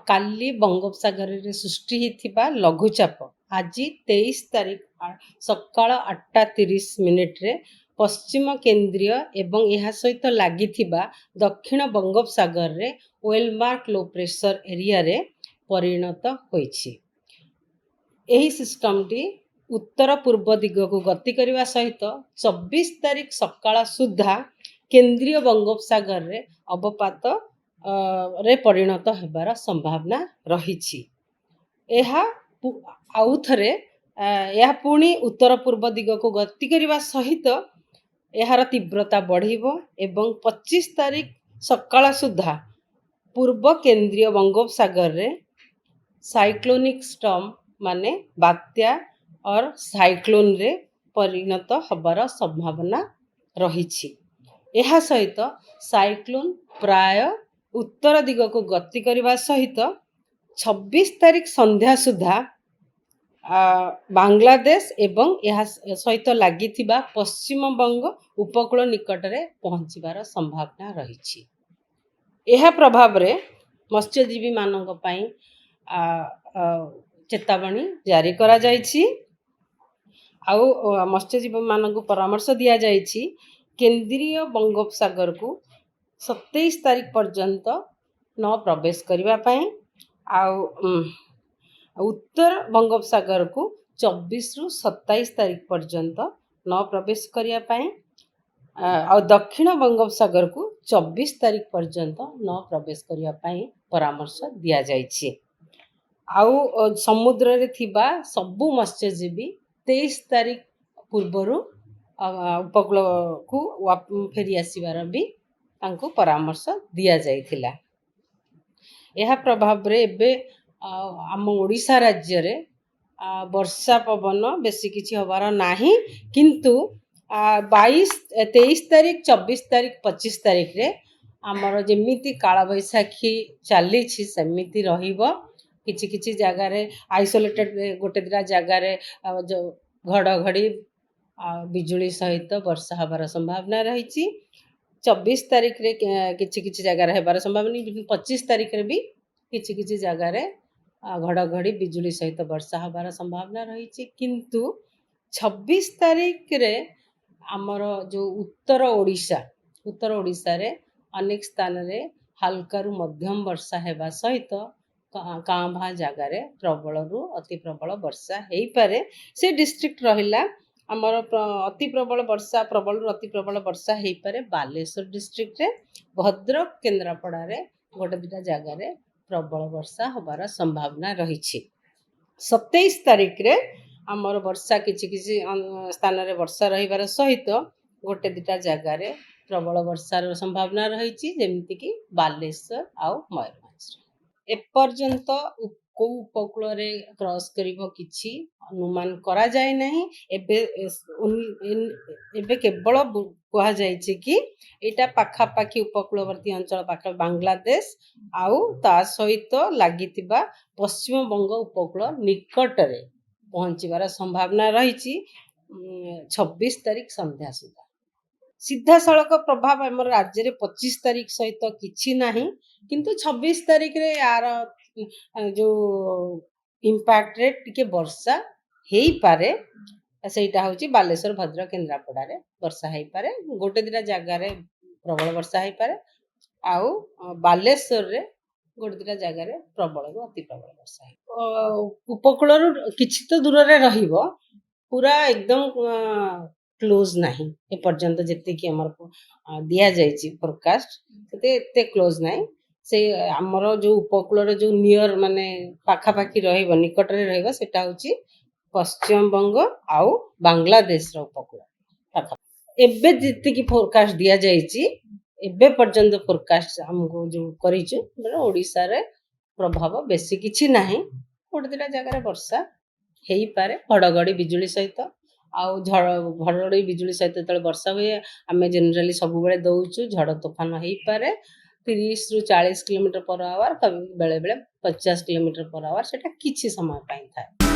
काली बंगोपसागर रे सृष्टि होइथिबा लघुचाप आज 23 तारीख सकाळ 8:30 रे पश्चिम केंद्रीय एवं यह सहित लगी दक्षिण बंगोपसागर रे वेलमार्क लो प्रेशर एरिया रे परिणत होइछि। एही सिस्टमटी उत्तर पूर्व दिग को गति करने सहित 24 तारीख सकाळ सुधा केंद्रीय बंगोपसागर रे अवपात रे परिणत होबार संभावना रही। आउ थरे यह पुणी उत्तर पूर्व दिग को गति करने सहित यार तीव्रता बढ़िबो एवं 25 तारीख सकाळ सुधा पूर्व केंद्रीय बंगोपसागर रे साइक्लोनिक स्टॉर्म माने बात्या और साइक्लोन रे परिणत होबार संभावना रही। यह सहित साइक्लोन प्राय उत्तर दिग को गति करने सहित 26 तारीख संध्या सुधा बांग्लादेश एवं यह सहित लगी पश्चिम बंग उपकूल निकट रे पहुँचबार संभावना रही। यह प्रभाव रे मत्स्यजीवी मानक पई चेतावनी जारी करा जायछि। आउ मत्स्यजीवी मानक परामर्श दिया जायछि केंद्रीय बंगोपसागर को 27 तारीख पर्यंत न प्रवेश करबा पई आउ उत्तर बंगोपसागर को 24 रु 27 तारीख पर्यंत न प्रवेश करिया पई और दक्षिण बंगोपसागर को 24 तारीख पर्यंत न प्रवेश करिया पई परामर्श दिया जायछि। आउ समुद्र रे थिबा सबु मत्स्यजीवी 23 तारीख पूर्वर उपकूल को फेरी आसीबार भी तांको परामर्श दिया जायथिला। यह प्रभाव रे एबे आम ओडिशा राज्य रे वर्षा पवन बेसी किछि होबार नाही, किंतु 23 तारीख 24 तारीख 25 तारीख रे आमर जेमिति काला बैसाखी चली सेमिति रहिबो। किछि किछि जगह रे आइसोलेटेड गोटे दिटा जगह रे जो घड़घड़ी बिजुली सहित वर्षा हबार संभावना रही। 24 तारीख रे किछि किछि जगह रे हेबार संभावना, 25 तारीख रे भी किछि किछि जगह रे घड़घड़ी बिजुली सहित वर्षा हबार संभावना रही। किंतु 26 तारीख रे आमर जो उत्तर ओडिशा रे अनेक स्थान रे हल्का रु मध्यम वर्षा हेबा सहित कां भा जगह रे प्रबल रु अति प्रबल वर्षा हेई पारे। से डिस्ट्रिक्ट रहिला आमर अति प्रबल वर्षा प्रबल रु अति प्रबल वर्षा हेई पारे बालेश्वर डिस्ट्रिक्ट रे, भद्रक केन्द्रापड़ा रे गोटे दिटा जगह रे प्रबल वर्षा होबार संभावना रही। 27 तारीख रे आमर वर्षा किछि किछि स्थान रे वर्षा रहिबार सहित गोटे दिटा जगह रे प्रबल वर्षार संभावना रही, जेमिति कि बालेश्वर आउ मयूरभंज। एपर्यंत को उपकूल रे क्रॉस करिवो किछि अनुमान करा जाय नहीं। एबे केवल कहा जायछि कि एटा पाखापाखी उपकूलवर्ती अंचल पाख बांग्लादेश आउ ता सहित लागितिबा पश्चिम बंग उपकूल निकट रे पहुँचबार संभावना रही। 26 तारीख संध्या सुधा सीधा सड़क प्रभाव आम राज्य रे 25 तारीख सहित किछि नाही, किंतु 26 तारीख रे यार जो इम्पैक्ट रे टिके वर्षा हेई पारे। सेटा होची बालेश्वर भद्रक केन्द्रापड़ा रे वर्षा हेई पारे, गोटे दिटा जगह रे प्रबल वर्षा हेई पारे आउ बालेश्वर रे गोटे दिटा जगह रे प्रबल रु अति प्रबल वर्षा हेई। उपकूल रु किछि तो दूर रे रहिबो, पूरा एकदम क्लोज नहीं। ए पर्यंत जति कि हमर दिया जायछि फोरकास्ट सेते एते क्लोज नहीं। से आमर जो उपकूल रे जो नियर माने पाखापाखी रहिबो निकट रे रहिबो सेटा होछि पश्चिम बंग आउ बांग्लादेश रो उपकूल पाखा। एबे जति कि फोरकास्ट दिया जायछि एबे पर्यंत फोरकास्ट हमको जो करिछु ओडिसा रे प्रभाव बेसी किछि नाही। गोटे दिटा जगह रे वर्षा हेई पारे घड़घड़ी बिजुली सहित आउ घड़घड़ी बिजुली सहित तळे वर्षा हुए आमे जनरली सब बेले दउछु। झड़ तूफान हेई पारे 30 रु 40 किलोमीटर पर आवर, कभी बेले बेले 50 किलोमीटर पर आवर, सेटा किछि समय पाई थाए।